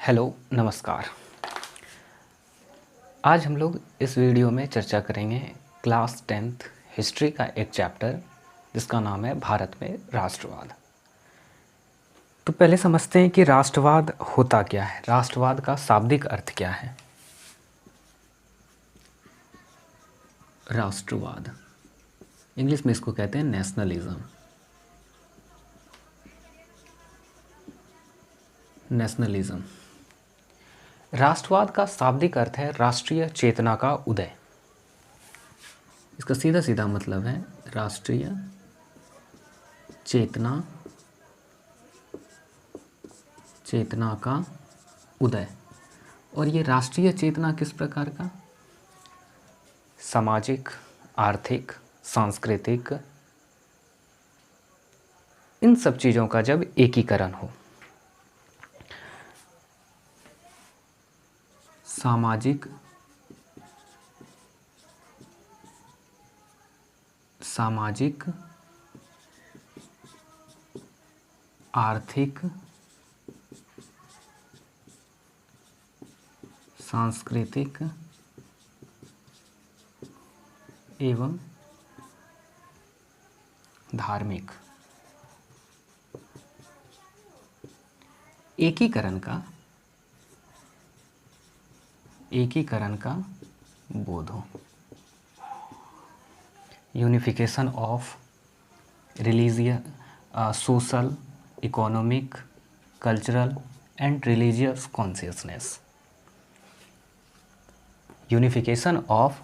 Hello नमस्कार। आज हम लोग इस वीडियो में चर्चा करेंगे क्लास 10th हिस्ट्री का एक चैप्टर जिसका नाम है भारत में राष्ट्रवाद। तो पहले समझते हैं कि राष्ट्रवाद होता क्या है, राष्ट्रवाद का शाब्दिक अर्थ क्या है। राष्ट्रवाद इंग्लिश में इसको कहते हैं नेशनलिज्म। नेशनलिज्म राष्ट्रवाद का शाब्दिक अर्थ है राष्ट्रीय चेतना का उदय। इसका सीधा सीधा मतलब है राष्ट्रीय चेतना का उदय। और ये राष्ट्रीय चेतना किस प्रकार का? सामाजिक, आर्थिक, सांस्कृतिक, इन सब चीज़ों का जब एकीकरण हो। सामाजिक, आर्थिक, सांस्कृतिक एवं धार्मिक एकीकरण का बोध हो। Unification of social, economic, cultural and religious consciousness. Unification of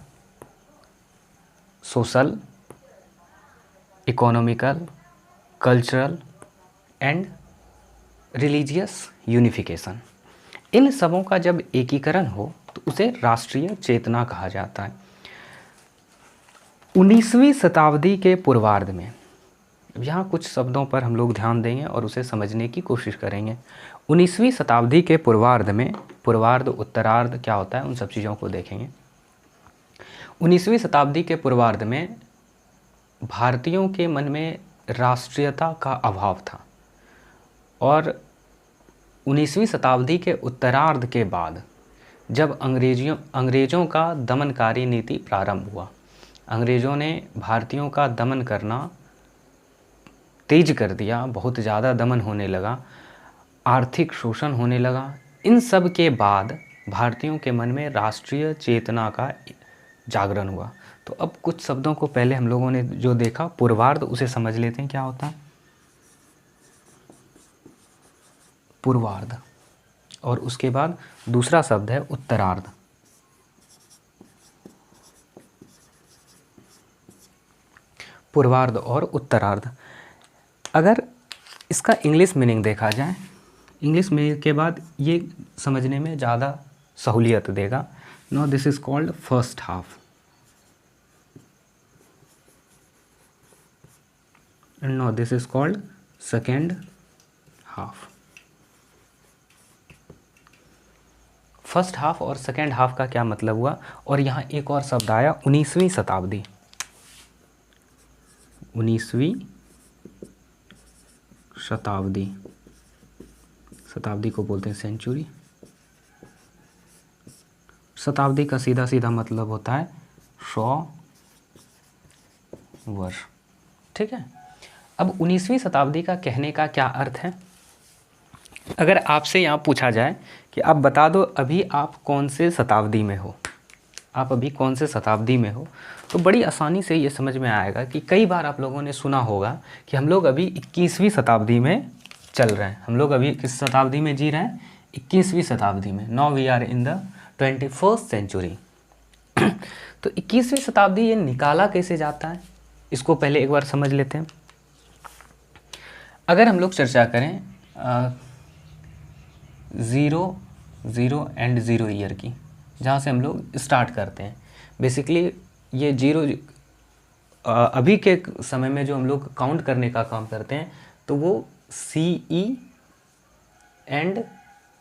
social, economical, cultural and religious unification, इन सबों का जब एकीकरण हो तो उसे राष्ट्रीय चेतना कहा जाता है। 19वीं शताब्दी के पूर्वार्ध में, यहाँ कुछ शब्दों पर हम लोग ध्यान देंगे और उसे समझने की कोशिश करेंगे। 19वीं शताब्दी के पूर्वार्ध में, पूर्वार्ध उत्तरार्ध क्या होता है उन सब चीज़ों को देखेंगे। 19वीं शताब्दी के पूर्वार्ध में भारतीयों के मन में राष्ट्रीयता का अभाव था और 19वीं शताब्दी के उत्तरार्ध के बाद जब अंग्रेज़ों का दमनकारी नीति प्रारंभ हुआ, अंग्रेज़ों ने भारतीयों का दमन करना तेज कर दिया, बहुत ज़्यादा दमन होने लगा, आर्थिक शोषण होने लगा। इन सब के बाद भारतीयों के मन में राष्ट्रीय चेतना का जागरण हुआ। तो अब कुछ शब्दों को पहले हम लोगों ने जो देखा पूर्वार्ध, उसे समझ लेते हैं क्या होता है पूर्वार्ध। और उसके बाद दूसरा शब्द है उत्तरार्ध। पूर्वार्ध और उत्तरार्ध। अगर इसका इंग्लिश मीनिंग देखा जाए, इंग्लिश मीनिंग के बाद ये समझने में ज़्यादा सहूलियत देगा। No this is called first half and now this is called second half। First half और सेकेंड हाफ का क्या मतलब हुआ? और यहाँ एक और शब्द आया 19वीं शताब्दी। 19वीं शताब्दी, शताब्दी को बोलते हैं सेंचुरी। शताब्दी का सीधा सीधा मतलब होता है 100 वर्ष। ठीक है। अब 19वीं शताब्दी का कहने का क्या अर्थ है? अगर आपसे यहाँ पूछा जाए कि आप बता दो अभी आप कौन से शताब्दी में हो, आप अभी कौन से शताब्दी में हो, तो बड़ी आसानी से ये समझ में आएगा कि कई बार आप लोगों ने सुना होगा कि हम लोग अभी 21वीं शताब्दी में चल रहे हैं। हम लोग अभी किस शताब्दी में जी रहे हैं? 21वीं शताब्दी में। Now we are in the 21st century. तो 21वीं शताब्दी ये निकाला कैसे जाता है, इसको पहले एक बार समझ लेते हैं। अगर हम लोग चर्चा करें 0 एंड 0 ईयर की, जहाँ से हम लोग स्टार्ट करते हैं, बेसिकली ये 0 अभी के समय में जो हम लोग काउंट करने का काम करते हैं तो वो CE एंड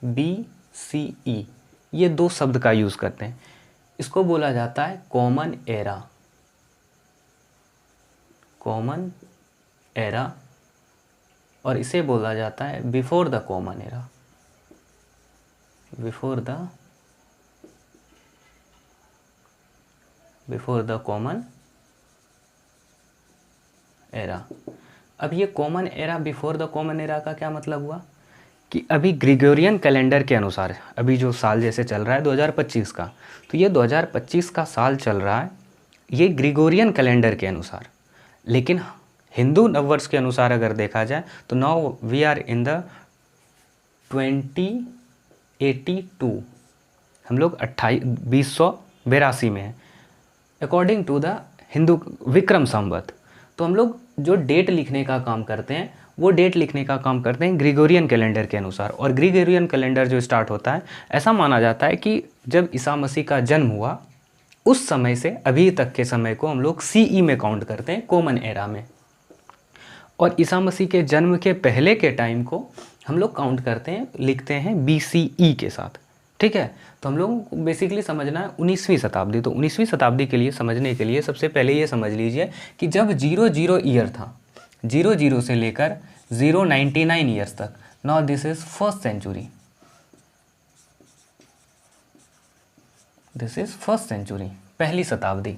BCE, ये दो शब्द का यूज़ करते हैं। इसको बोला जाता है कॉमन एरा, और इसे बोला जाता है before the common era. Before the common era. अब ये common era, before the common era का क्या मतलब हुआ कि अभी ग्रिगोरियन कैलेंडर के अनुसार, अभी जो साल जैसे चल रहा है 2025 का, तो ये 2025 का साल चल रहा है ये ग्रिगोरियन कैलेंडर के अनुसार। लेकिन हिंदू नववर्ष के अनुसार अगर देखा जाए तो now we are in the 2082, हम लोग 2282 में हैं according to the Hindu Vikram Samvat. तो हम लोग जो डेट लिखने का काम करते हैं वो डेट लिखने का काम करते हैं ग्रिगोरियन कैलेंडर के अनुसार। और ग्रिगोरियन कैलेंडर जो स्टार्ट होता है, ऐसा माना जाता है कि जब ईसा मसीह का जन्म हुआ उस समय से अभी तक के समय को हम लोग सीई में काउंट करते हैं, कॉमन एरा में। और ईसा मसीह के जन्म के पहले के टाइम को हम लोग काउंट करते हैं, लिखते हैं बीसीई के साथ। ठीक है, तो हम लोगों को बेसिकली समझना है 19वीं शताब्दी। तो 19वीं शताब्दी के लिए समझने के लिए सबसे पहले ये समझ लीजिए कि जब 00 ईयर था, 00 से लेकर 099 ईयर्स तक, now this is first century, this is first century, पहली शताब्दी।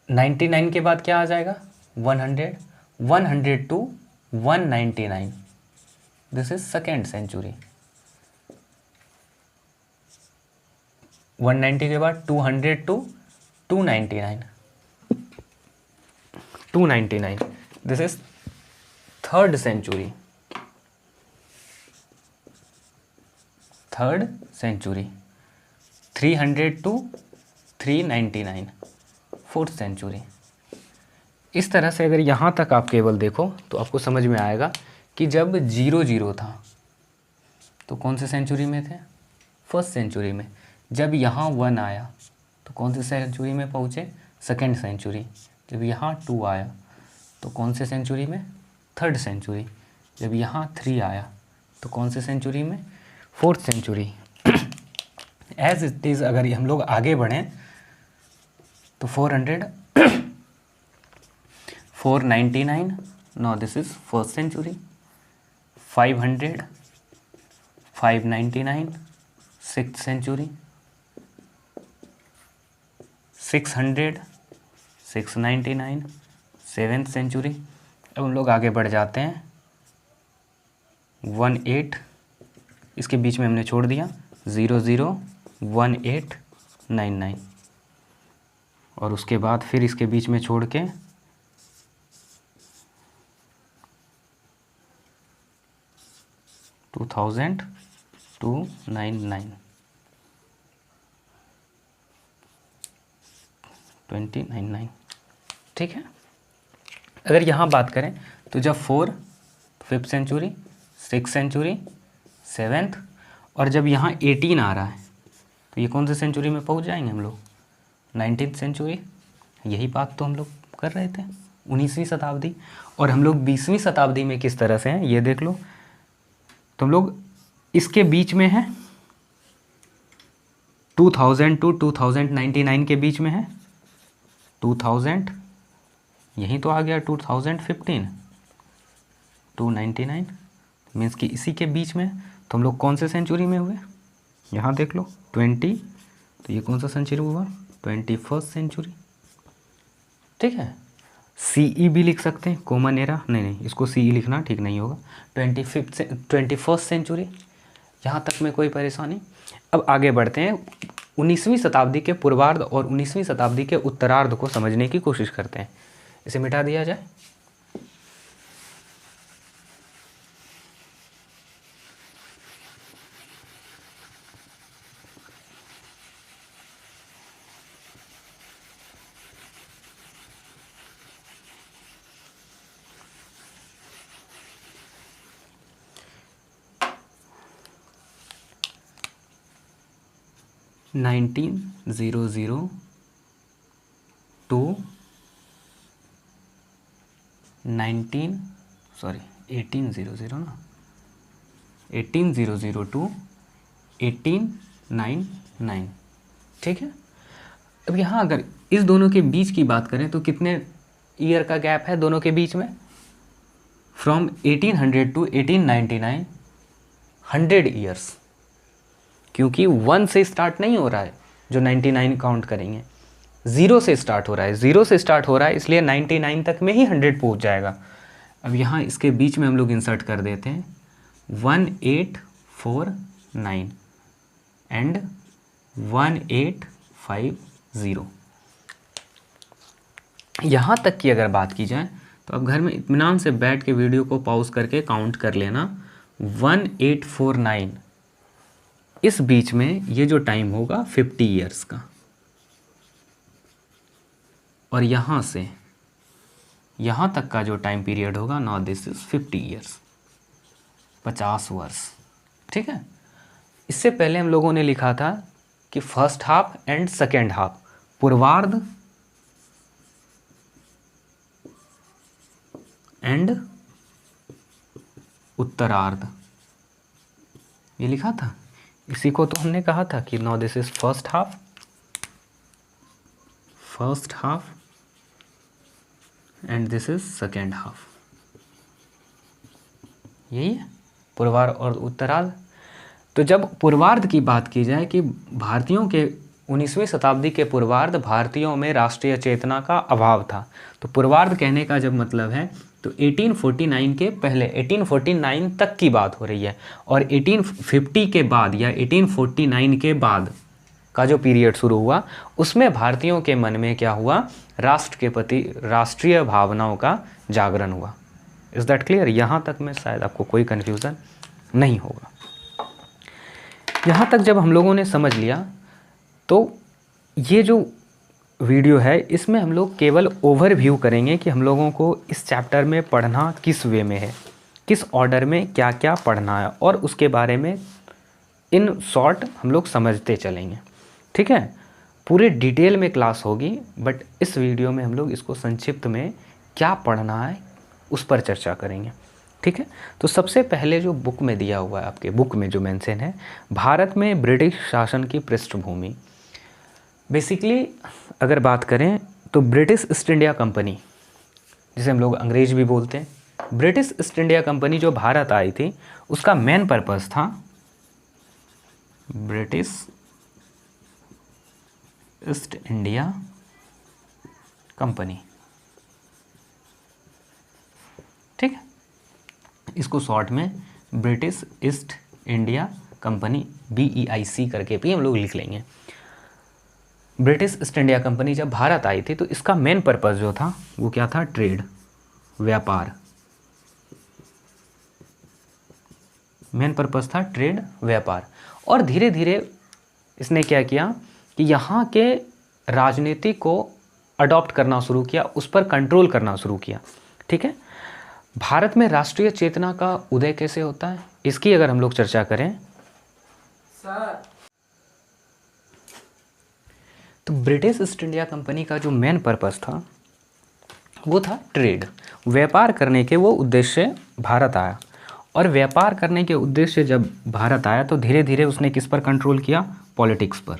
99 के बाद क्या आ जाएगा 100, 100 to 199, this is second century. 190 के बाद 200 to 299, 299, this is third century, third century. 300 to 399, fourth century. इस तरह से अगर यहाँ तक आप केवल देखो तो आपको समझ में आएगा कि जब 00 था तो कौन से सेंचुरी में थे, फर्स्ट सेंचुरी में। जब यहाँ 1 आया तो कौन से सेंचुरी में पहुँचे, सेकेंड सेंचुरी। जब यहाँ 2 आया तो कौन से सेंचुरी में, थर्ड सेंचुरी। जब यहाँ 3 आया तो कौन से सेंचुरी में, fourth century. As it is अगर हम लोग आगे बढ़ें तो 400, 499, no this is first century. 500, 599, sixth century. 600, 699, seventh century. अब हम लोग आगे बढ़ जाते हैं 18, इसके बीच में हमने छोड़ दिया 00, 1899, और उसके बाद फिर इसके बीच में छोड़ के 2299, 299। ठीक है, अगर यहाँ बात करें तो जब 4 fifth century, six century, seventh, और जब यहाँ 18 आ रहा है तो ये कौन से सेंचुरी में पहुँच जाएंगे हम लोग, 19th सेंचुरी। यही बात तो हम लोग कर रहे थे, 19वीं शताब्दी। और हम लोग 20वीं शताब्दी में किस तरह से हैं ये देख लो। तो हम लोग इसके बीच में हैं, 2000 टू 2099 के बीच में है। 2000 यहीं तो आ गया, 2015, 299 मीन्स कि इसी के बीच में। तो हम लोग कौन से सेंचुरी में हुए, यहाँ देख लो 20, तो ये कौन सा सेंचुरी हुआ, 21st सेंचुरी। ठीक है, सीई भी लिख सकते हैं, कॉमन एरा, नहीं इसको सीई लिखना ठीक नहीं होगा। 21st सेंचुरी, यहाँ तक में कोई परेशानी। अब आगे बढ़ते हैं, 19वीं शताब्दी के पूर्वार्ध और 19वीं शताब्दी के उत्तरार्ध को समझने की कोशिश करते हैं। इसे मिटा दिया जाए। नाइनटीन टू 1800 ना, 1800 टू 1899। ठीक है, अब यहाँ अगर इस दोनों के बीच की बात करें तो कितने ईयर का गैप है दोनों के बीच में, फ्रॉम 1800 टू 1899 100 ईयर्स, क्योंकि 1 से स्टार्ट नहीं हो रहा है जो 99 काउंट करेंगे, 0 से स्टार्ट हो रहा है, 0 से स्टार्ट हो रहा है, इसलिए 99 तक में ही 100 पहुंच जाएगा। अब यहाँ इसके बीच में हम लोग इंसर्ट कर देते हैं 1849 एंड 1850। यहाँ तक की अगर बात की जाए तो अब घर में इत्मीनान से बैठ के वीडियो को पॉज करके काउंट कर लेना। 1849, इस बीच में ये जो टाइम होगा 50 ईयर्स का, और यहाँ से यहाँ तक का जो टाइम पीरियड होगा, नाउ दिस इज 50 ईयर्स, 50 वर्ष। ठीक है, इससे पहले हम लोगों ने लिखा था कि first half and second half, पूर्वार्ध एंड उत्तरार्ध, ये लिखा था। इसी को तो हमने कहा था कि now this is first half and this is second half, यही है पूर्वार्ध और उत्तरार्ध। तो जब पूर्वार्ध की बात की जाए कि भारतीयों के 19वीं शताब्दी के पूर्वार्ध भारतीयों में राष्ट्रीय चेतना का अभाव था, तो पूर्वार्ध कहने का जब मतलब है तो 1849 के पहले, 1849 तक की बात हो रही है, और 1850 के बाद या 1849 के बाद का जो पीरियड शुरू हुआ, उसमें भारतीयों के मन में क्या हुआ, राष्ट्र के प्रति राष्ट्रीय भावनाओं का जागरण हुआ। Is that clear? यहाँ तक में शायद आपको कोई कन्फ्यूज़न नहीं होगा। यहाँ तक जब हम लोगों ने समझ लिया, तो ये जो वीडियो है इसमें हम लोग केवल ओवरव्यू करेंगे कि हम लोगों को इस चैप्टर में पढ़ना किस वे में है, किस ऑर्डर में क्या क्या पढ़ना है, और उसके बारे में इन शॉर्ट हम लोग समझते चलेंगे। ठीक है, पूरे डिटेल में क्लास होगी, बट इस वीडियो में हम लोग इसको संक्षिप्त में क्या पढ़ना है उस पर चर्चा करेंगे। ठीक है, तो सबसे पहले जो बुक में दिया हुआ है, आपके बुक में जो मेंशन है, भारत में ब्रिटिश शासन की पृष्ठभूमि। बेसिकली अगर बात करें तो ब्रिटिश ईस्ट इंडिया कंपनी, जिसे हम लोग अंग्रेज भी बोलते हैं, ब्रिटिश ईस्ट इंडिया कंपनी जो भारत आई थी, उसका मेन पर्पस था ब्रिटिश ईस्ट इंडिया कंपनी। ठीक है, इसको शॉर्ट में British east India company, BEIC करके भी हम लोग लिख लेंगे। ब्रिटिश ईस्ट इंडिया कंपनी जब भारत आई थी तो इसका मेन पर्पस जो था वो क्या था, ट्रेड, व्यापार। मेन पर्पस था ट्रेड, व्यापार। और धीरे धीरे इसने क्या किया कि यहाँ के राजनीति को अडॉप्ट करना शुरू किया, उस पर कंट्रोल करना शुरू किया। ठीक है, भारत में राष्ट्रीय चेतना का उदय कैसे होता है, इसकी अगर हम लोग चर्चा करें सर, तो ब्रिटिश ईस्ट इंडिया कंपनी का जो मेन पर्पस था वो था ट्रेड, व्यापार करने के वो उद्देश्य भारत आया। और व्यापार करने के उद्देश्य जब भारत आया तो धीरे धीरे उसने किस पर कंट्रोल किया, पॉलिटिक्स पर।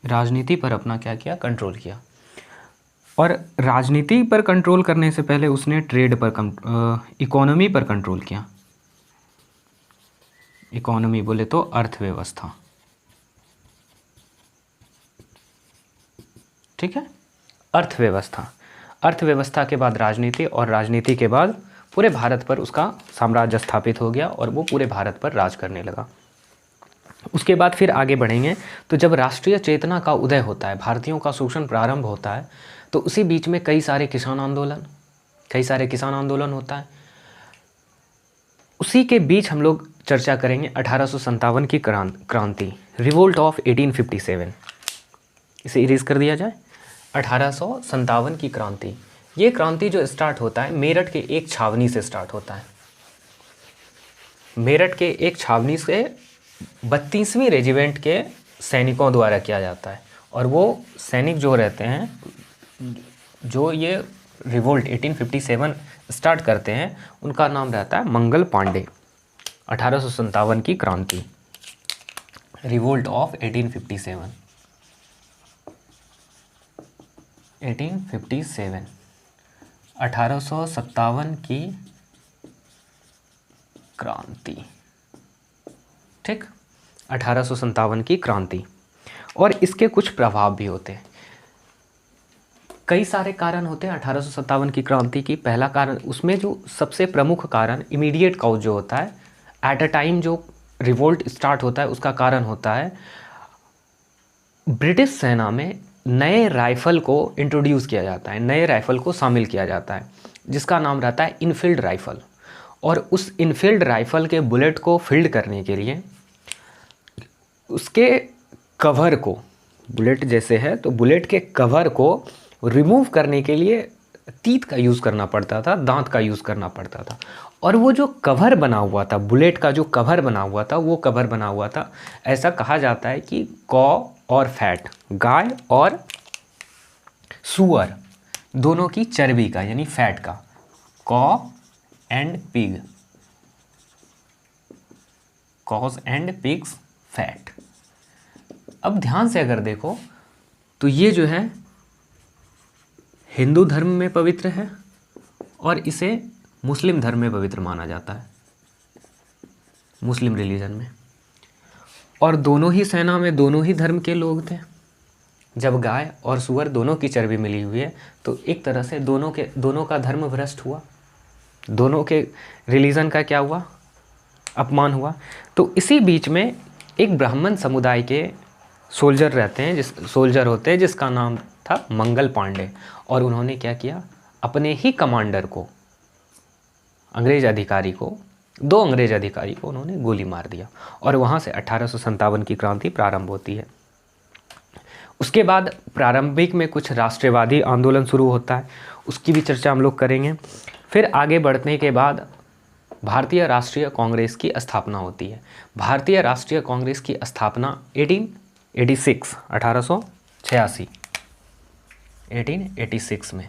राजनीति पर अपना क्या किया, कंट्रोल किया। और राजनीति पर कंट्रोल करने से पहले उसने ट्रेड पर, इकोनॉमी पर कंट्रोल किया। इकोनॉमी बोले तो अर्थव्यवस्था। ठीक है, अर्थव्यवस्था के बाद राजनीति, और राजनीति के बाद पूरे भारत पर उसका साम्राज्य स्थापित हो गया और वो पूरे भारत पर राज करने लगा। उसके बाद फिर आगे बढ़ेंगे तो जब राष्ट्रीय चेतना का उदय होता है, भारतीयों का शोषण प्रारंभ होता है, तो उसी बीच में कई सारे किसान आंदोलन होता है। उसी के बीच हम लोग चर्चा करेंगे 1857 की क्रांति, रिवोल्ट ऑफ 1857। इसे इरेज कर दिया जाए, 1857 की क्रांति। ये क्रांति जो स्टार्ट होता है मेरठ के एक छावनी से स्टार्ट होता है। मेरठ के एक छावनी से 32वीं रेजिमेंट के सैनिकों द्वारा किया जाता है। और वो सैनिक जो रहते हैं, जो ये रिवोल्ट 1857 स्टार्ट करते हैं, उनका नाम रहता है मंगल पांडे। 1857 की क्रांति, रिवोल्ट ऑफ 1857। 1857, 1857 की क्रांति, ठीक, 1857 की क्रांति। और इसके कुछ प्रभाव भी होते हैं, कई सारे कारण होते हैं 1857 की क्रांति की। पहला कारण, उसमें जो सबसे प्रमुख कारण इमीडिएट काउज जो होता है, एट अ टाइम जो रिवोल्ट स्टार्ट होता है, उसका कारण होता है ब्रिटिश सेना में नए राइफ़ल को इंट्रोड्यूस किया जाता है, नए राइफ़ल को शामिल किया जाता है, जिसका नाम रहता है इनफील्ड राइफ़ल। और उस इनफील्ड राइफ़ल के बुलेट को फील्ड करने के लिए उसके कवर को, बुलेट जैसे है तो बुलेट के कवर को रिमूव करने के लिए तीत का यूज़ करना पड़ता था, दांत का यूज़ करना पड़ता था। और वो जो कवर बना हुआ था, बुलेट का जो कवर बना हुआ था, वो कवर बना हुआ था, ऐसा कहा जाता है कि कॉ और फैट, गाय और सुअर दोनों की चर्बी का, यानी फैट का, कॉ and pig, cause and pigs fat. अब ध्यान से अगर देखो तो ये जो है हिंदू धर्म में पवित्र है और इसे मुस्लिम धर्म में पवित्र माना जाता है, मुस्लिम रिलीजन में। और दोनों ही सेना में दोनों ही धर्म के लोग थे। जब गाय और सुअर दोनों की चर्बी मिली हुई है तो एक तरह से दोनों का धर्म भ्रष्ट हुआ, दोनों के रिलीजन का क्या हुआ, अपमान हुआ। तो इसी बीच में एक ब्राह्मण समुदाय के सोल्जर होते हैं जिसका नाम था मंगल पांडे। और उन्होंने क्या किया, अपने ही कमांडर को, अंग्रेज अधिकारी को, 2 अंग्रेज अधिकारी को उन्होंने गोली मार दिया। और वहाँ से 1857 की क्रांति प्रारंभ होती है। उसके बाद प्रारंभिक में कुछ राष्ट्रवादी आंदोलन शुरू होता है, उसकी भी चर्चा हम लोग करेंगे। फिर आगे बढ़ने के बाद भारतीय राष्ट्रीय कांग्रेस की स्थापना होती है। भारतीय राष्ट्रीय कांग्रेस की स्थापना 1886 में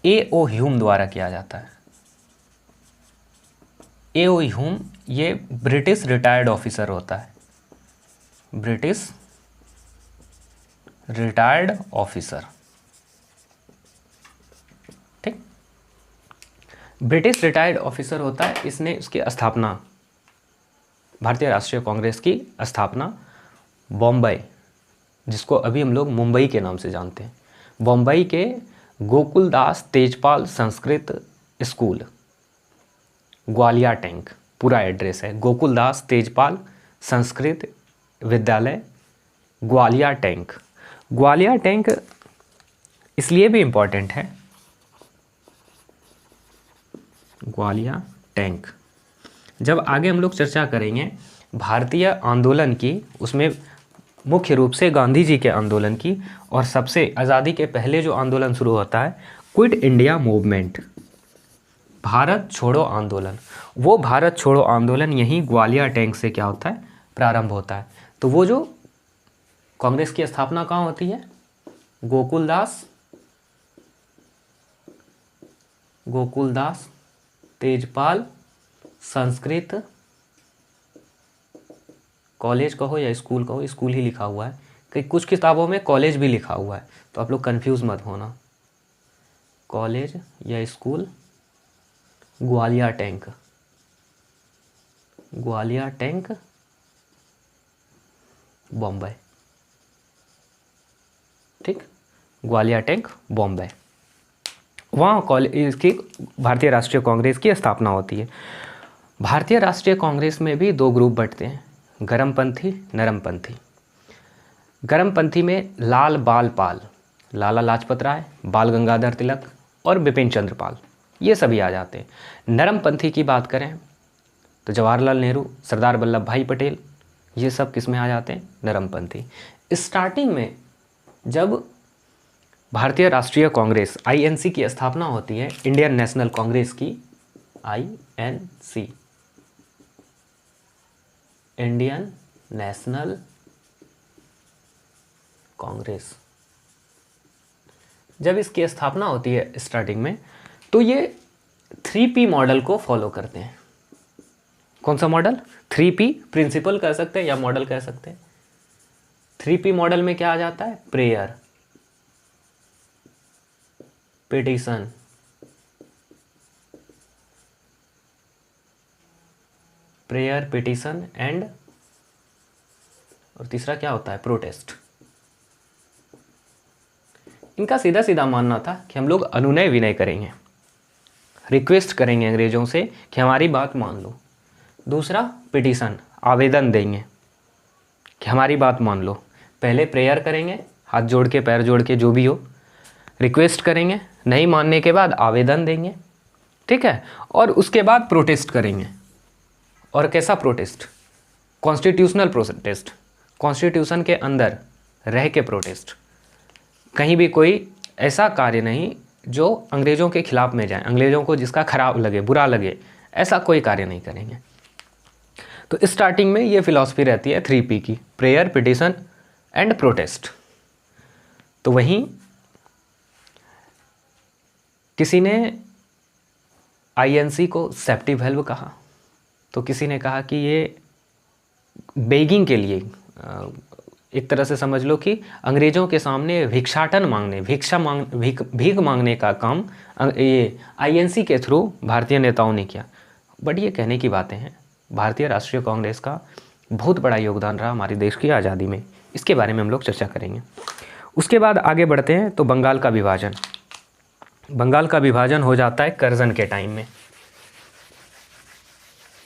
A.O. ह्यूम द्वारा किया जाता है। A.O. ह्यूम ये ब्रिटिश रिटायर्ड ऑफिसर होता है, ब्रिटिश रिटायर्ड ऑफिसर, ठीक, ब्रिटिश रिटायर्ड ऑफिसर होता है। इसने उसकी स्थापना, भारतीय राष्ट्रीय कांग्रेस की स्थापना बॉम्बे, जिसको अभी हम लोग मुंबई के नाम से जानते हैं, बॉम्बई के गोकुलदास तेजपाल संस्कृत स्कूल, ग्वालियर टैंक, पूरा एड्रेस है गोकुलदास तेजपाल संस्कृत विद्यालय, ग्वालियर टैंक। ग्वालियर टैंक इसलिए भी इम्पोर्टेंट है, ग्वालियर टैंक, जब आगे हम लोग चर्चा करेंगे भारतीय आंदोलन की, उसमें मुख्य रूप से गांधी जी के आंदोलन की, और सबसे आज़ादी के पहले जो आंदोलन शुरू होता है, क्विट इंडिया मूवमेंट, भारत छोड़ो आंदोलन। वो भारत छोड़ो आंदोलन यहीं ग्वालियर टैंक से क्या होता है, प्रारंभ होता है। तो वो जो कांग्रेस की स्थापना कहाँ होती है, गोकुलदास तेजपाल संस्कृत कॉलेज कहो या स्कूल कहो, स्कूल ही लिखा हुआ है, कई कुछ किताबों में कॉलेज भी लिखा हुआ है, तो आप लोग कंफ्यूज मत होना, कॉलेज या school, Gwalior tank, Gwalior tank Bombay, ठीक, ग्वालियर टैंक बॉम्बे, वहाँ कॉलेज की भारतीय राष्ट्रीय कांग्रेस की स्थापना होती है। भारतीय राष्ट्रीय कांग्रेस में भी 2 ग्रुप बंटते हैं, गरमपंथी, नरमपंथी। गरमपंथी में लाल बाल पाल, लाला लाजपत राय, बाल गंगाधर तिलक और बिपिन चंद्र पाल, ये सभी आ जाते हैं। नरमपंथी की बात करें तो जवाहरलाल नेहरू, सरदार वल्लभ भाई पटेल, ये सब किस में आ जाते हैं, नरमपंथी। स्टार्टिंग में जब भारतीय राष्ट्रीय कांग्रेस INC की स्थापना होती है, इंडियन नेशनल कांग्रेस की, INC, इंडियन नेशनल कांग्रेस, जब इसकी स्थापना होती है स्टार्टिंग में, तो ये 3P मॉडल को फॉलो करते हैं। कौन सा मॉडल, 3P, प्रिंसिपल कह सकते हैं या मॉडल कह सकते हैं। 3P मॉडल में क्या आ जाता है, prayer, petition, prayer, petition and, और तीसरा क्या होता है, प्रोटेस्ट। इनका सीधा सीधा मानना था कि हम लोग अनुनय विनय करेंगे, रिक्वेस्ट करेंगे अंग्रेज़ों से कि हमारी बात मान लो। दूसरा पिटीशन, आवेदन देंगे कि हमारी बात मान लो। पहले प्रेयर करेंगे, हाथ जोड़ के, पैर जोड़ के, जो भी हो, रिक्वेस्ट करेंगे, नहीं मानने के बाद आवेदन देंगे, ठीक है, और उसके बाद प्रोटेस्ट करेंगे। और कैसा प्रोटेस्ट, कॉन्स्टिट्यूशनल प्रोटेस्ट, कॉन्स्टिट्यूशन के अंदर रह के प्रोटेस्ट, कहीं भी कोई ऐसा कार्य नहीं जो अंग्रेज़ों के खिलाफ में जाए, अंग्रेज़ों को जिसका खराब लगे, बुरा लगे, ऐसा कोई कार्य नहीं करेंगे। तो स्टार्टिंग में ये फिलॉसफी रहती है 3P की, प्रेयर, पिटीशन एंड प्रोटेस्ट। तो वहीं किसी ने INC को सेफ्टी वैल्व कहा, तो किसी ने कहा कि ये बेगिंग के लिए, एक तरह से समझ लो कि अंग्रेज़ों के सामने भिक्षाटन मांगने, भीख मांगने का काम ये INC के थ्रू भारतीय नेताओं ने किया। बट ये कहने की बातें हैं, भारतीय राष्ट्रीय कांग्रेस का बहुत बड़ा योगदान रहा हमारे देश की आज़ादी में। इसके बारे में हम लोग चर्चा करेंगे। उसके बाद आगे बढ़ते हैं तो बंगाल का विभाजन। बंगाल का विभाजन हो जाता है कर्जन के टाइम में।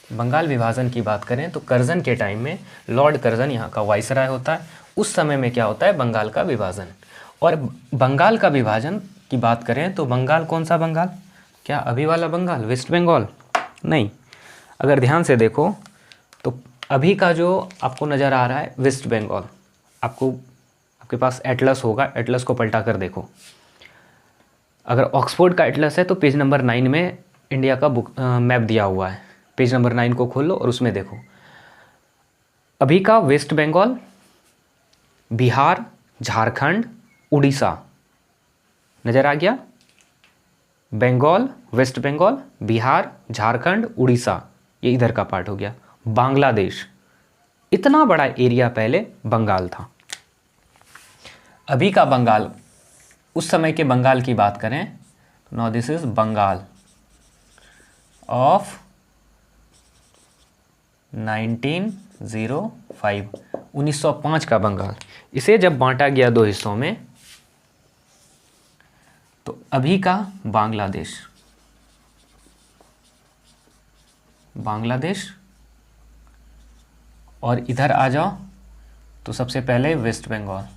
बंगाल विभाजन की बात करें तो कर्जन के टाइम में लॉर्ड कर्जन यहाँ का वाइसराय होता है। उस समय में क्या होता है, बंगाल का विभाजन। और बंगाल का विभाजन की बात करें तो बंगाल कौन सा बंगाल, क्या अभी वाला बंगाल, वेस्ट बंगाल नहीं। अगर ध्यान से देखो तो अभी का जो आपको नज़र आ रहा है वेस्ट बंगाल, आपके पास एटलस होगा, एटलस को पलटा कर देखो। अगर ऑक्सफोर्ड का एटलस है तो पेज नंबर 9 में इंडिया का मैप दिया हुआ है। पेज नंबर 9 को खोल लो और उसमें देखो अभी का वेस्ट बंगाल, बिहार, झारखंड, उड़ीसा नज़र आ गया। बंगाल, वेस्ट बंगाल, बिहार, झारखंड, उड़ीसा, ये इधर का पार्ट हो गया। बांग्लादेश, इतना बड़ा एरिया पहले बंगाल था। अभी का बंगाल, उस समय के बंगाल की बात करें, now this is Bengal of 1905, 1905 का बंगाल। इसे जब बांटा गया दो हिस्सों में तो अभी का बांग्लादेश, और इधर आ जाओ तो सबसे पहले वेस्ट बंगाल,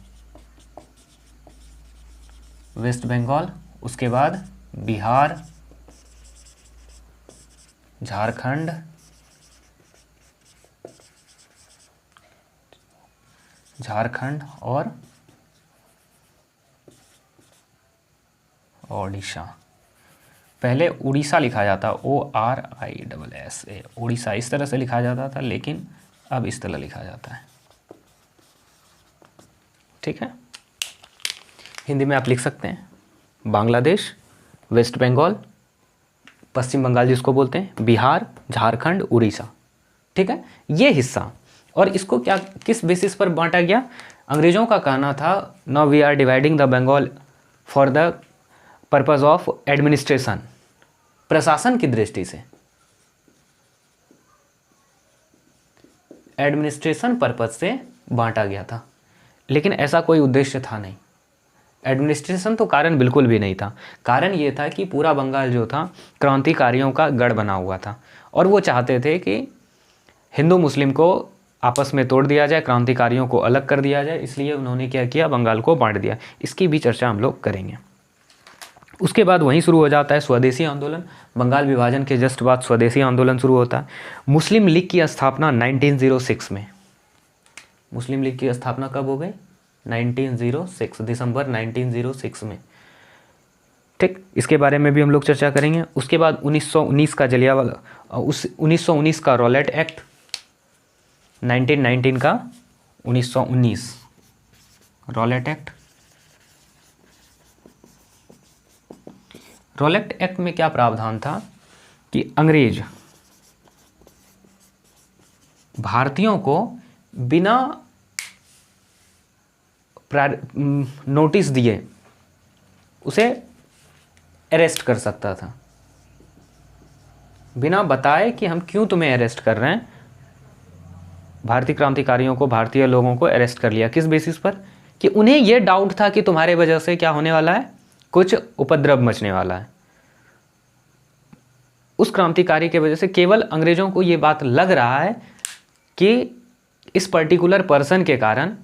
उसके बाद बिहार, झारखंड, और ओडिशा। पहले उड़ीसा लिखा जाता, ORISSA, उड़ीसा इस तरह से लिखा जाता था, लेकिन अब इस तरह लिखा जाता है, ठीक है। हिंदी में आप लिख सकते हैं बांग्लादेश, वेस्ट बंगाल, पश्चिम बंगाल जिसको बोलते हैं, बिहार, झारखंड, उड़ीसा, ठीक है, ये हिस्सा। और इसको क्या, किस बेसिस पर बांटा गया, अंग्रेज़ों का कहना था now we are dividing the Bengal for the purpose of administration, प्रशासन की दृष्टि से, एडमिनिस्ट्रेशन पर्पज़ से बांटा गया था, लेकिन ऐसा कोई उद्देश्य था नहीं। एडमिनिस्ट्रेशन तो कारण बिल्कुल भी नहीं था। कारण ये था कि पूरा बंगाल जो था क्रांतिकारियों का गढ़ बना हुआ था और वो चाहते थे कि हिंदू मुस्लिम को आपस में तोड़ दिया जाए, क्रांतिकारियों को अलग कर दिया जाए, इसलिए उन्होंने क्या किया, बंगाल को बांट दिया। इसकी भी चर्चा हम लोग करेंगे। उसके बाद वहीं शुरू हो जाता है स्वदेशी आंदोलन। बंगाल विभाजन के जस्ट बाद स्वदेशी आंदोलन शुरू होता है। मुस्लिम लीग की स्थापना 1906 में। मुस्लिम लीग की स्थापना कब हो गई, 1906, दिसंबर 1906 में, ठीक। इसके बारे में भी हम लोग चर्चा करेंगे। उसके बाद 1919 का जलियांवाला, उस 1919 का रॉलेट एक्ट, 1919 का 1919 रॉलेट एक्ट। रॉलेट एक्ट में क्या प्रावधान था कि अंग्रेज भारतीयों को बिना नोटिस दिए उसे अरेस्ट कर सकता था, बिना बताए कि हम क्यों तुम्हें अरेस्ट कर रहे हैं। भारतीय क्रांतिकारियों को, भारतीय लोगों को अरेस्ट कर लिया। किस बेसिस पर? कि उन्हें यह डाउट था कि तुम्हारे वजह से क्या होने वाला है, कुछ उपद्रव मचने वाला है। उस क्रांतिकारी के वजह से केवल अंग्रेजों को यह बात लग रहा है कि इस पर्टिकुलर पर्सन के कारण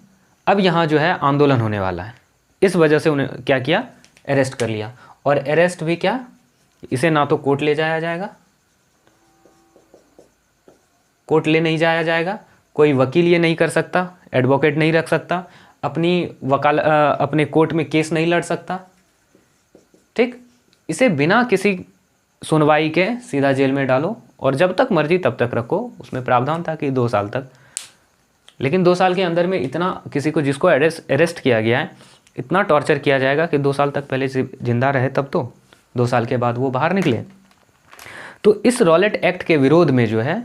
अब यहाँ जो है आंदोलन होने वाला है। इस वजह से उन्हें क्या किया, अरेस्ट कर लिया। और अरेस्ट भी क्या, इसे ना तो कोर्ट ले जाया जाएगा, कोर्ट ले नहीं जाया जाएगा, कोई वकील ये नहीं कर सकता, एडवोकेट नहीं रख सकता, अपने कोर्ट में केस नहीं लड़ सकता। ठीक, इसे बिना किसी सुनवाई के सीधा जेल में डालो और जब तक मर्जी तब तक रखो। उसमें प्रावधान था कि 2 साल तक, लेकिन 2 साल के अंदर में इतना किसी को जिसको अरेस्ट किया गया है इतना टॉर्चर किया जाएगा कि 2 साल तक पहले से जिंदा रहे, तब तो 2 साल के बाद वो बाहर निकले। तो इस रॉलेट एक्ट के विरोध में जो है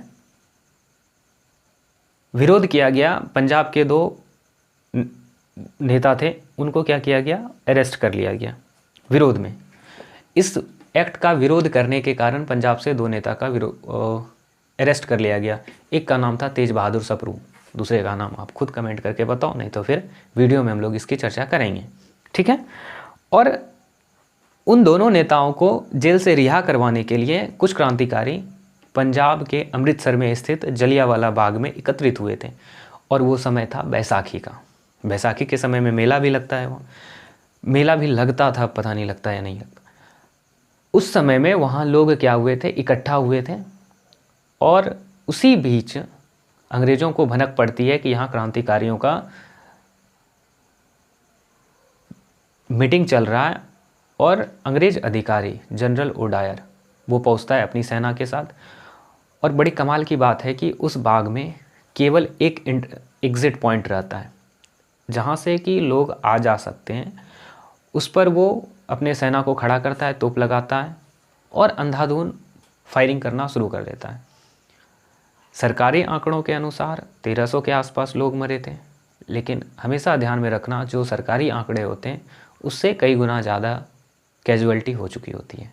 विरोध किया गया। पंजाब के 2 नेता थे, उनको क्या किया गया, अरेस्ट कर लिया गया विरोध में। इस एक्ट का विरोध करने के कारण पंजाब से 2 नेता का अरेस्ट कर लिया गया। एक का नाम था तेज बहादुर सप्रू, दूसरे का नाम आप खुद कमेंट करके बताओ, नहीं तो फिर वीडियो में हम लोग इसकी चर्चा करेंगे। ठीक है। और उन दोनों नेताओं को जेल से रिहा करवाने के लिए कुछ क्रांतिकारी पंजाब के अमृतसर में स्थित जलियांवाला बाग में एकत्रित हुए थे। और वो समय था बैसाखी का। बैसाखी के समय में मेला भी लगता है, वहाँ मेला भी लगता था, पता नहीं लगता या नहीं लगता। उस समय में वहाँ लोग क्या हुए थे, इकट्ठा हुए थे। और उसी बीच अंग्रेज़ों को भनक पड़ती है कि यहाँ क्रांतिकारियों का मीटिंग चल रहा है। और अंग्रेज़ अधिकारी जनरल ओडायर वो पहुँचता है अपनी सेना के साथ। और बड़ी कमाल की बात है कि उस बाग में केवल एक एग्ज़िट पॉइंट रहता है जहाँ से कि लोग आ जा सकते हैं। उस पर वो अपने सेना को खड़ा करता है, तोप लगाता है और अंधाधुंध फायरिंग करना शुरू कर देता है। सरकारी आंकड़ों के अनुसार 1300 के आसपास लोग मरे थे, लेकिन हमेशा ध्यान में रखना जो सरकारी आंकड़े होते हैं उससे कई गुना ज़्यादा कैजुअलिटी हो चुकी होती है।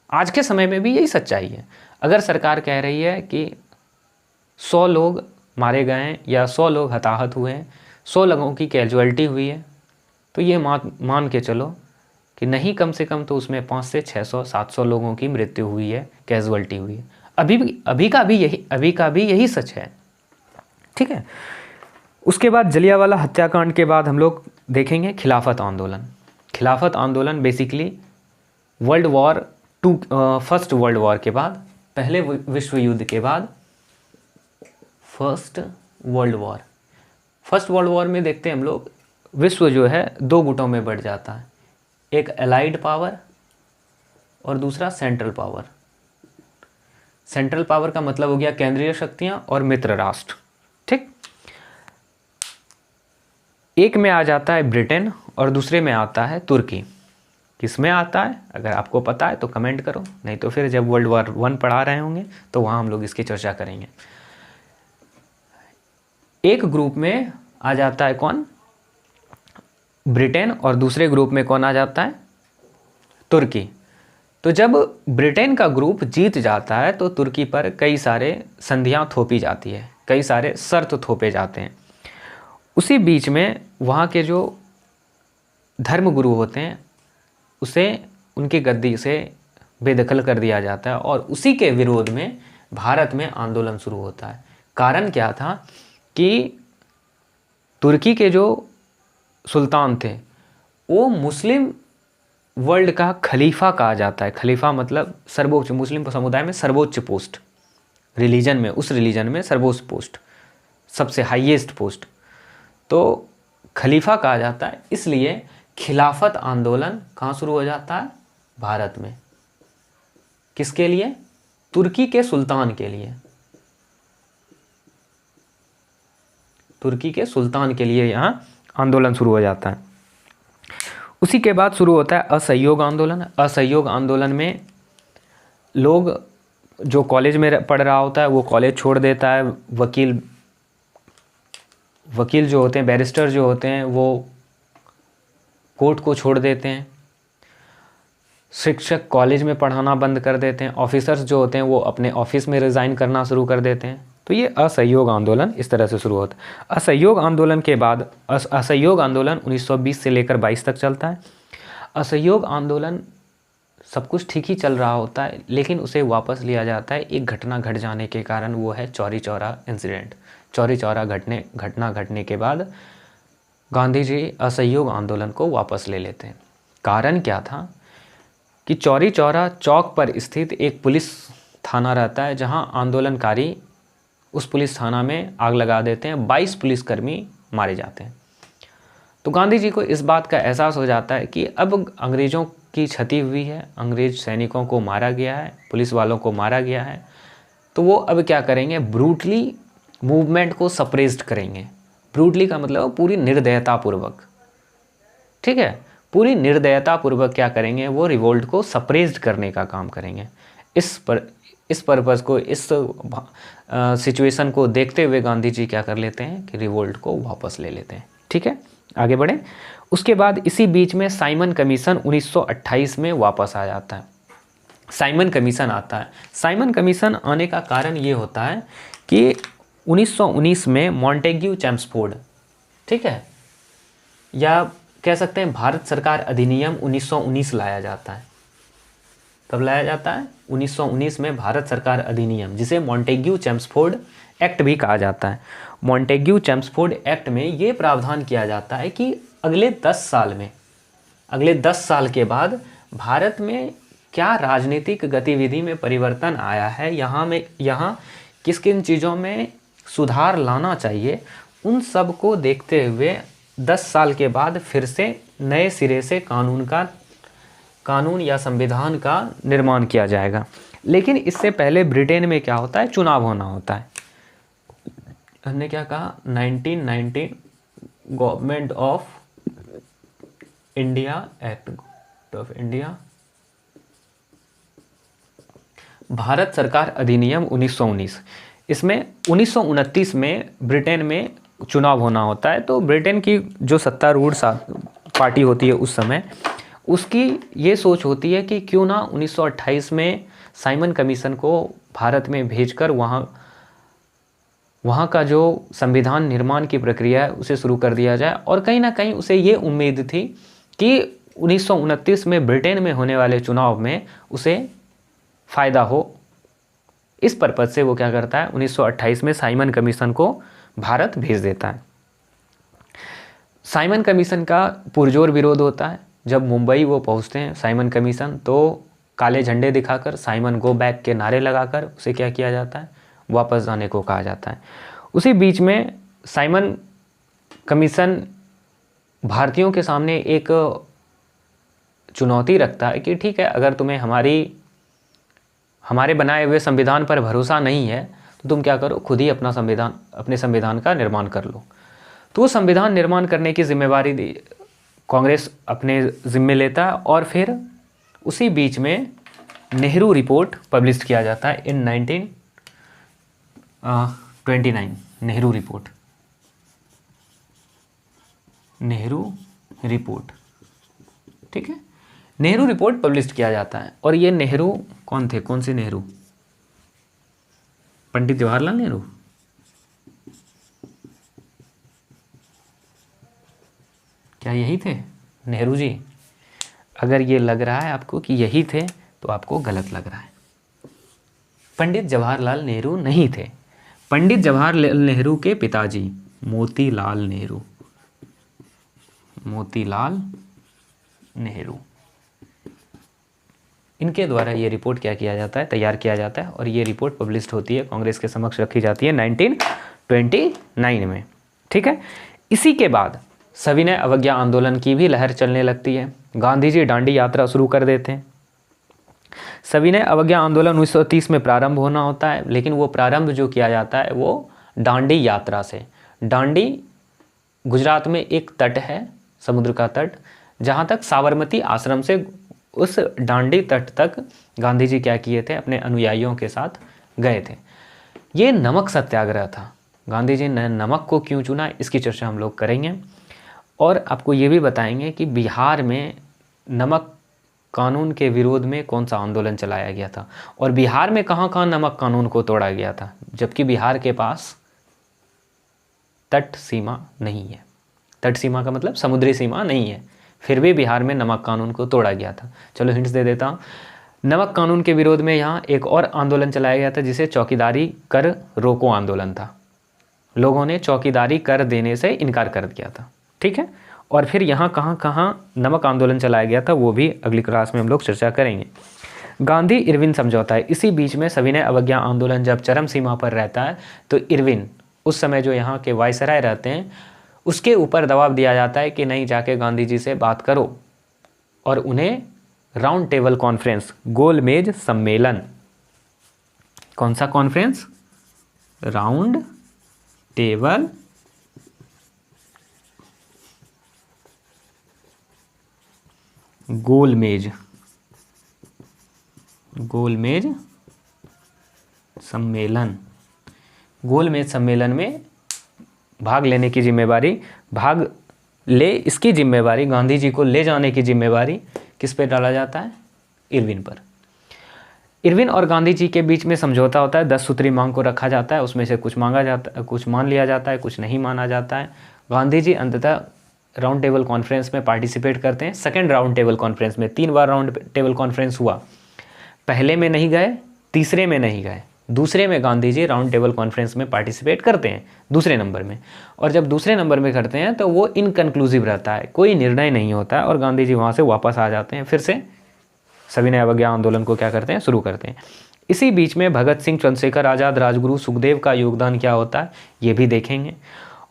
आज के समय में भी यही सच्चाई है। अगर सरकार कह रही है कि 100 लोग मारे गए हैं या 100 लोग हताहत हुए हैं, 100 लोगों की कैजुअलिटी हुई है, तो ये मान के चलो कि नहीं, कम से कम तो उसमें 500 से 600 700 लोगों की मृत्यु हुई है, कैजुअलिटी हुई है। अभी का भी यही सच है। ठीक है। उसके बाद जलियांवाला हत्याकांड के बाद हम लोग देखेंगे खिलाफत आंदोलन। खिलाफत आंदोलन बेसिकली फर्स्ट वर्ल्ड वॉर के बाद, पहले विश्व युद्ध के बाद फर्स्ट वर्ल्ड वॉर में देखते हैं हम लोग विश्व जो है 2 गुटों में बढ़ जाता है। एक एलाइड पावर और दूसरा सेंट्रल पावर। सेंट्रल पावर का मतलब हो गया केंद्रीय शक्तियां और मित्र राष्ट्र। ठीक। एक में आ जाता है ब्रिटेन और दूसरे में आता है तुर्की। किस में आता है, अगर आपको पता है तो कमेंट करो, नहीं तो फिर जब वर्ल्ड वॉर 1 पढ़ा रहे होंगे तो वहाँ हम लोग इसकी चर्चा करेंगे। एक ग्रुप में आ जाता है कौन, ब्रिटेन, और दूसरे ग्रुप में कौन आ जाता है, तुर्की। तो जब ब्रिटेन का ग्रुप जीत जाता है तो तुर्की पर कई सारे संधियां थोपी जाती है, कई सारे शर्त थोपे जाते हैं। उसी बीच में वहाँ के जो धर्मगुरु होते हैं उसे उनकी गद्दी से बेदखल कर दिया जाता है और उसी के विरोध में भारत में आंदोलन शुरू होता है। कारण क्या था कि तुर्की के जो सुल्तान थे वो मुस्लिम वर्ल्ड का खलीफा कहा जाता है। खलीफा मतलब सर्वोच्च, मुस्लिम समुदाय में सर्वोच्च पोस्ट, रिलीजन में, उस रिलीजन में सर्वोच्च पोस्ट, सबसे हाईएस्ट पोस्ट, तो खलीफा कहा जाता है। इसलिए खिलाफत आंदोलन कहाँ शुरू हो जाता है, भारत में। किसके लिए, तुर्की के सुल्तान के लिए, तुर्की के सुल्तान के लिए यहाँ आंदोलन शुरू हो जाता है। उसी के बाद शुरू होता है असहयोग आंदोलन। असहयोग आंदोलन में लोग, जो कॉलेज में पढ़ रहा होता है वो कॉलेज छोड़ देता है, वकील जो होते हैं, बैरिस्टर जो होते हैं वो कोर्ट को छोड़ देते हैं। शिक्षक कॉलेज में पढ़ाना बंद कर देते हैं, ऑफिसर्स जो होते हैं वो अपने ऑफिस में रिज़ाइन करना शुरू कर देते हैं। तो ये असहयोग आंदोलन इस तरह से शुरू होता है। असहयोग आंदोलन के बाद असहयोग आंदोलन 1920 से लेकर 22 तक चलता है। असहयोग आंदोलन सब कुछ ठीक ही चल रहा होता है, लेकिन उसे वापस लिया जाता है एक घटना घट जाने के कारण, वो है चौरी चौरा इंसिडेंट। चौरी चौरा घटना घटने के बाद गांधी जी असहयोग आंदोलन को वापस ले लेते हैं। कारण क्या था कि चौरी चौरा चौक पर स्थित एक पुलिस थाना रहता है, जहां आंदोलनकारी उस पुलिस थाना में आग लगा देते हैं, 22 पुलिसकर्मी मारे जाते हैं। तो गांधी जी को इस बात का एहसास हो जाता है कि अब अंग्रेज़ों की क्षति हुई है, अंग्रेज सैनिकों को मारा गया है, पुलिस वालों को मारा गया है, तो वो अब क्या करेंगे, ब्रूटली मूवमेंट को सप्रेस्ड करेंगे। ब्रूटली का मतलब पूरी निर्दयतापूर्वक, ठीक है, पूरी निर्दयतापूर्वक क्या करेंगे, वो रिवोल्ट को सप्रेस्ड करने का काम करेंगे। इस पर्पज़ को, इस सिचुएशन को देखते हुए गांधी जी क्या कर लेते हैं कि रिवोल्ट को वापस ले लेते हैं। ठीक है, आगे बढ़ें। उसके बाद इसी बीच में साइमन कमीशन 1928 में वापस आ जाता है। साइमन कमीशन आता है। साइमन कमीशन आने का कारण ये होता है कि 1919 में मॉन्टेग्यू चेम्सफोर्ड, ठीक है, या कह सकते हैं भारत सरकार अधिनियम 1919 लाया जाता है। कब लाया जाता है? 1919 में भारत सरकार अधिनियम, जिसे मॉन्टेग्यू चेम्सफोर्ड एक्ट भी कहा जाता है। मॉन्टेग्यू चेम्सफोर्ड एक्ट में ये प्रावधान किया जाता है कि अगले 10 साल के बाद भारत में क्या राजनीतिक गतिविधि में परिवर्तन आया है, यहाँ किस किन चीज़ों में सुधार लाना चाहिए, उन सब को देखते हुए 10 साल के बाद फिर से नए सिरे से कानून या संविधान का निर्माण किया जाएगा। लेकिन इससे पहले ब्रिटेन में क्या होता है, चुनाव होना होता है। हमने क्या कहा, 1919 government of India act of India, Bharat सरकार अधिनियम 1919। इसमें 1929 में ब्रिटेन में चुनाव होना होता है। तो ब्रिटेन की जो सत्तारूढ़ पार्टी होती है उस समय, उसकी ये सोच होती है कि क्यों ना 1928 में साइमन कमीशन को भारत में भेजकर वहाँ का जो संविधान निर्माण की प्रक्रिया है उसे शुरू कर दिया जाए। और कहीं ना कहीं उसे ये उम्मीद थी कि 1929 में ब्रिटेन में होने वाले चुनाव में उसे फ़ायदा हो। इस पर्पज़ से वो क्या करता है, 1928 में साइमन कमीशन को भारत भेज देता है। साइमन कमीशन का पुरजोर विरोध होता है। जब मुंबई वो पहुंचते हैं साइमन कमीशन, तो काले झंडे दिखाकर, साइमन गो बैक के नारे लगाकर उसे क्या किया जाता है, वापस जाने को कहा जाता है। उसी बीच में साइमन कमीशन भारतीयों के सामने एक चुनौती रखता है कि ठीक है, अगर तुम्हें हमारे बनाए हुए संविधान पर भरोसा नहीं है तो तुम क्या करो, खुद ही अपने संविधान का निर्माण कर लो। तो वो संविधान निर्माण करने की जिम्मेवारी कांग्रेस अपने ज़िम्मे लेता है। और फिर उसी बीच में नेहरू रिपोर्ट पब्लिश किया जाता है इन 1929। नेहरू रिपोर्ट, ठीक है, नेहरू रिपोर्ट पब्लिश किया जाता है। और ये नेहरू कौन थे, कौन से नेहरू? पंडित जवाहरलाल नेहरू। क्या यही थे नेहरू जी? अगर ये लग रहा है आपको कि यही थे तो आपको गलत लग रहा है। पंडित जवाहरलाल नेहरू नहीं थे। पंडित जवाहरलाल नेहरू के पिताजी मोतीलाल नेहरू, इनके द्वारा ये रिपोर्ट क्या किया जाता है, तैयार किया जाता है। और ये रिपोर्ट पब्लिश होती है, कांग्रेस के समक्ष रखी जाती है 1929 में, ठीक है। इसी के बाद सविनय अवज्ञा आंदोलन की भी लहर चलने लगती है। गांधी जी दांडी यात्रा शुरू कर देते हैं। सविनय अवज्ञा आंदोलन 1930 में प्रारंभ होना होता है, लेकिन वो प्रारंभ जो किया जाता है वो दांडी यात्रा से। दांडी गुजरात में एक तट है, समुद्र का तट, जहाँ तक साबरमती आश्रम से उस दांडी तट तक गांधी जी क्या किए थे, अपने अनुयायियों के साथ गए थे। ये नमक सत्याग्रह था। गांधी जी ने नमक को क्यों चुना, इसकी चर्चा हम लोग करेंगे। और आपको ये भी बताएंगे कि बिहार में नमक कानून के विरोध में कौन सा आंदोलन चलाया गया था? और बिहार में कहाँ कहाँ नमक कानून को तोड़ा गया था, जबकि बिहार के पास तट सीमा नहीं है। तट सीमा का मतलब समुद्री सीमा नहीं है, फिर भी बिहार में नमक कानून को तोड़ा गया था। चलो हिंट्स दे देता हूँ। नमक कानून के विरोध में यहाँ एक और आंदोलन चलाया गया था जिसे चौकीदारी कर रोको आंदोलन था। लोगों ने चौकीदारी कर देने से इनकार कर दिया था, ठीक है। और फिर यहाँ कहाँ कहाँ नमक आंदोलन चलाया गया था वो भी अगली क्लास में हम लोग चर्चा करेंगे। गांधी इरविन समझौता है। इसी बीच में सविनय अवज्ञा आंदोलन जब चरम सीमा पर रहता है तो इरविन उस समय जो यहाँ के वायसराय रहते हैं उसके ऊपर दबाव दिया जाता है कि नहीं, जाके गांधी जी से बात करो, और उन्हें राउंड टेबल कॉन्फ्रेंस, गोलमेज सम्मेलन, कौन सा कॉन्फ्रेंस? राउंड टेबल गोलमेज सम्मेलन। गोलमेज सम्मेलन में भाग लेने की जिम्मेवारी, इसकी जिम्मेवारी, गांधी जी को ले जाने की जिम्मेवारी किस पे डाला जाता है? इरविन पर। इरविन और गांधी जी के बीच में समझौता होता है, 10 सूत्री मांग को रखा जाता है, उसमें से कुछ मांगा जाता है, कुछ मान लिया जाता है, कुछ नहीं माना जाता है। गांधी जी अंततः राउंड टेबल कॉन्फ्रेंस में पार्टिसिपेट करते हैं। सेकेंड राउंड टेबल कॉन्फ्रेंस में 3 बार राउंड टेबल कॉन्फ्रेंस हुआ, पहले में नहीं गए, तीसरे में नहीं गए, दूसरे में Gandhi ji round table conference में पार्टिसिपेट करते हैं दूसरे नंबर में। और जब दूसरे नंबर में करते हैं तो वो इनकन्क्लूसिव रहता है, कोई निर्णय नहीं होता है, और गांधी जी वहाँ से वापस आ जाते हैं, फिर से सविनय अवज्ञा आंदोलन को क्या करते हैं? शुरू करते हैं। इसी बीच में भगत सिंह, चंद्रशेखर आज़ाद, राजगुरु, सुखदेव का योगदान क्या होता है ये भी देखेंगे।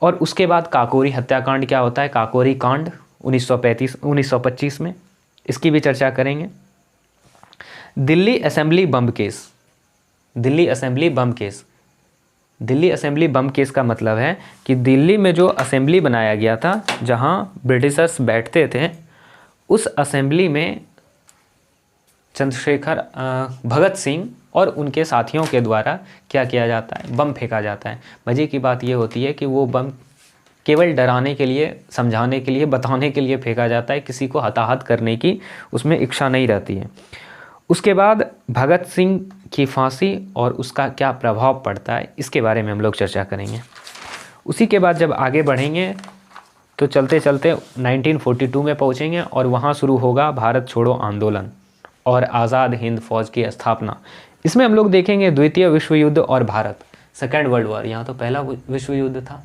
और उसके बाद काकोरी हत्याकांड क्या होता है? काकोरी कांड 1925 में, इसकी भी चर्चा करेंगे। दिल्ली असेंबली बम केस। दिल्ली असेंबली बम केस का मतलब है कि दिल्ली में जो असेंबली बनाया गया था जहां ब्रिटिशर्स बैठते थे, उस असेंबली में चंद्रशेखर, भगत सिंह और उनके साथियों के द्वारा क्या किया जाता है? बम फेंका जाता है। मज़े की बात ये होती है कि वो बम केवल डराने के लिए, समझाने के लिए, बताने के लिए फेंका जाता है, किसी को हताहत करने की उसमें इच्छा नहीं रहती है। उसके बाद भगत सिंह की फांसी और उसका क्या प्रभाव पड़ता है इसके बारे में हम लोग चर्चा करेंगे। उसी के बाद जब आगे बढ़ेंगे तो चलते चलते 1942 में पहुंचेंगे और वहां शुरू होगा भारत छोड़ो आंदोलन और आज़ाद हिंद फौज की स्थापना। इसमें हम लोग देखेंगे द्वितीय विश्व युद्ध और भारत, सेकेंड वर्ल्ड वॉर। यहाँ तो पहला विश्व युद्ध था,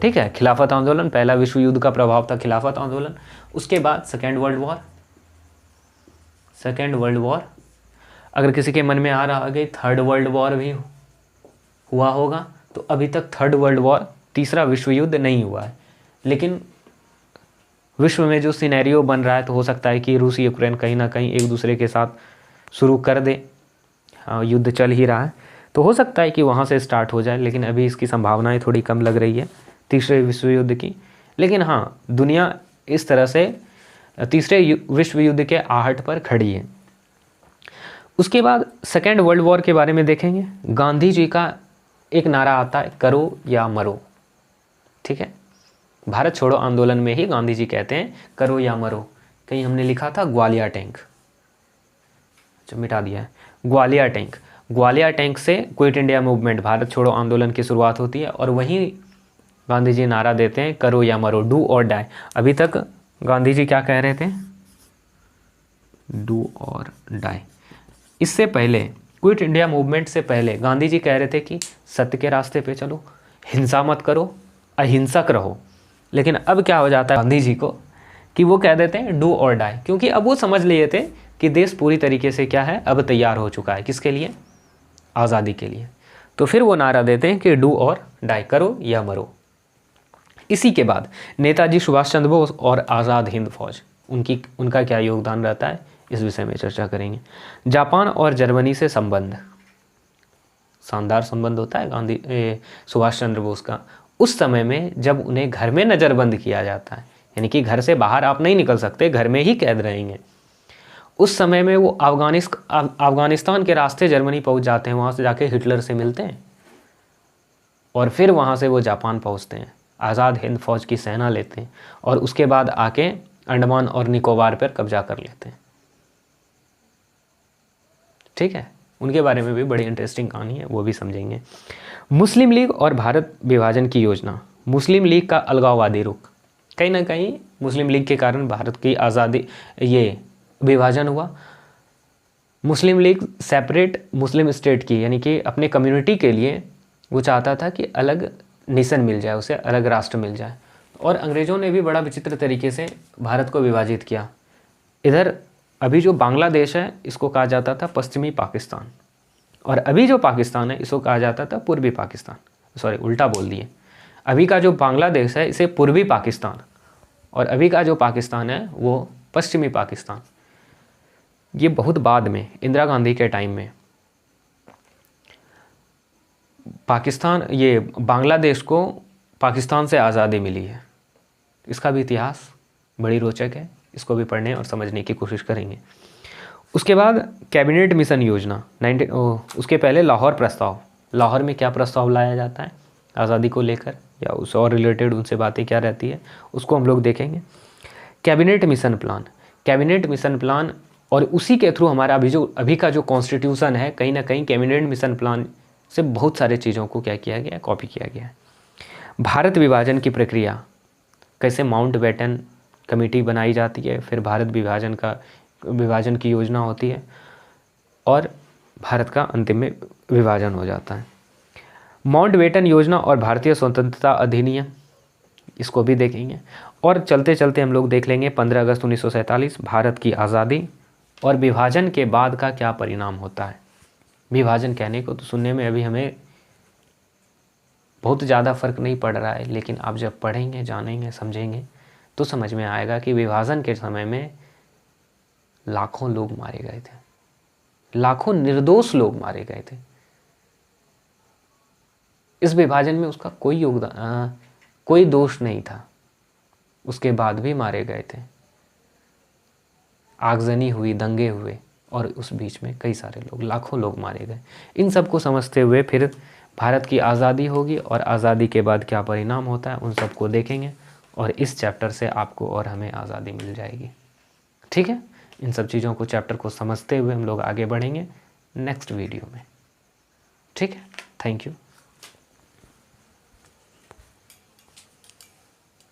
ठीक है, खिलाफत आंदोलन, पहला विश्व युद्ध का प्रभाव था खिलाफत आंदोलन। उसके बाद सेकेंड वर्ल्ड वॉर। अगर किसी के मन में आ रहा है कि थर्ड वर्ल्ड वॉर भी हुआ होगा, तो अभी तक थर्ड वर्ल्ड वॉर, तीसरा विश्व युद्ध नहीं हुआ है। लेकिन विश्व में जो सिनेरियो बन रहा है तो हो सकता है कि रूस यूक्रेन कहीं ना कहीं एक दूसरे के साथ शुरू कर दे। हाँ, युद्ध चल ही रहा है तो हो सकता है कि वहाँ से स्टार्ट हो जाए, लेकिन अभी इसकी संभावनाएं थोड़ी कम लग रही है तीसरे विश्व युद्ध की। लेकिन हाँ, दुनिया इस तरह से तीसरे विश्व युद्ध के आहट पर खड़ी है। उसके बाद सेकेंड वर्ल्ड वॉर के बारे में देखेंगे। गांधी जी का एक नारा आता है, करो या मरो, ठीक है। भारत छोड़ो आंदोलन में ही गांधी जी कहते हैं करो या मरो। कहीं हमने लिखा था ग्वालियर टैंक, जो मिटा दिया है, ग्वालियर टैंक से क्विट इंडिया मूवमेंट, भारत छोड़ो आंदोलन की शुरुआत होती है। और वहीं गांधी जी नारा देते हैं करो या मरो, डू और डाई। अभी तक गांधी जी क्या कह रहे थे? डू और डाई। इससे पहले, क्विट इंडिया मूवमेंट से पहले गांधी जी कह रहे थे कि सत्य के रास्ते पे चलो, हिंसा मत करो, अहिंसक रहो। लेकिन अब क्या हो जाता है गांधी जी को कि वो कह देते हैं डू और डाई, क्योंकि अब वो समझ लिए थे कि देश पूरी तरीके से क्या है, अब तैयार हो चुका है, किसके लिए? आज़ादी के लिए। तो फिर वो नारा देते हैं कि डू और डाई, करो या मरो। इसी के बाद नेताजी सुभाष चंद्र बोस और आज़ाद हिंद फौज, उनका क्या योगदान रहता है, इस विषय में चर्चा करेंगे। जापान और जर्मनी से संबंध, शानदार संबंध होता है सुभाष चंद्र बोस का। उस समय में जब उन्हें घर में नज़रबंद किया जाता है, यानी कि घर से बाहर आप नहीं निकल सकते, घर में ही कैद रहेंगे, उस समय में वो अफगानिस्तान के रास्ते जर्मनी पहुंच जाते हैं, वहाँ से जाके हिटलर से मिलते हैं और फिर वहाँ से वो जापान पहुँचते हैं, आज़ाद हिंद फौज की सेना लेते हैं और उसके बाद आके अंडमान और निकोबार पर कब्जा कर लेते हैं। ठीक है, उनके बारे में भी बड़ी इंटरेस्टिंग कहानी है, वो भी समझेंगे। मुस्लिम लीग और भारत विभाजन की योजना। मुस्लिम लीग का अलगाववादी रुख, कहीं ना कहीं मुस्लिम लीग के कारण भारत की आज़ादी, ये विभाजन हुआ। मुस्लिम लीग सेपरेट मुस्लिम स्टेट की, यानी कि अपने कम्युनिटी के लिए वो चाहता था कि अलग नेशन मिल जाए, उसे अलग राष्ट्र मिल जाए। और अंग्रेज़ों ने भी बड़ा विचित्र तरीके से भारत को विभाजित किया। इधर अभी जो बांग्लादेश है इसको कहा जाता था पश्चिमी पाकिस्तान, और अभी जो पाकिस्तान है इसको कहा जाता था पूर्वी पाकिस्तान। सॉरी, उल्टा बोल दिए। अभी का जो बांग्लादेश है इसे पूर्वी पाकिस्तान, और अभी का जो पाकिस्तान है वो पश्चिमी पाकिस्तान। ये बहुत बाद में, इंदिरा गांधी के टाइम में पाकिस्तान, ये बांग्लादेश को पाकिस्तान से आज़ादी मिली है। इसका भी इतिहास बड़ी रोचक है, इसको भी पढ़ने और समझने की कोशिश करेंगे। उसके बाद कैबिनेट मिशन योजना, उसके पहले लाहौर प्रस्ताव। लाहौर में क्या प्रस्ताव लाया जाता है आज़ादी को लेकर, या उस और रिलेटेड उनसे बातें क्या रहती है, उसको हम लोग देखेंगे। Cabinet mission plan, cabinet mission plan, और उसी के थ्रू हमारा अभी का जो कॉन्स्टिट्यूशन है, कहीं ना कहीं कैबिनेट मिशन प्लान से बहुत सारे चीज़ों को क्या किया गया, कॉपी किया गया है। भारत विभाजन की प्रक्रिया, कैसे माउंटबेटन कमेटी बनाई जाती है, फिर भारत विभाजन की योजना होती है, और भारत का अंतिम में विभाजन हो जाता है। माउंटबेटन योजना और भारतीय स्वतंत्रता अधिनियम, इसको भी देखेंगे। और चलते चलते हम लोग देख लेंगे 15 अगस्त 1947, भारत की आज़ादी, और विभाजन के बाद का क्या परिणाम होता है। विभाजन कहने को तो सुनने में अभी हमें बहुत ज़्यादा फर्क नहीं पड़ रहा है, लेकिन आप जब पढ़ेंगे, जानेंगे, समझेंगे तो समझ में आएगा कि विभाजन के समय में लाखों लोग मारे गए थे, लाखों निर्दोष लोग मारे गए थे। इस विभाजन में उसका कोई योगदान, कोई दोष नहीं था, उसके बाद भी मारे गए थे। आगजनी हुई, दंगे हुए, और उस बीच में कई सारे लोग, लाखों लोग मारे गए। इन सब को समझते हुए फिर भारत की आज़ादी होगी, और आज़ादी के बाद क्या परिणाम होता है उन सबको देखेंगे, और इस चैप्टर से आपको और हमें आज़ादी मिल जाएगी। ठीक है, इन सब चीज़ों को, चैप्टर को समझते हुए हम लोग आगे बढ़ेंगे नेक्स्ट वीडियो में। ठीक है, थैंक यू।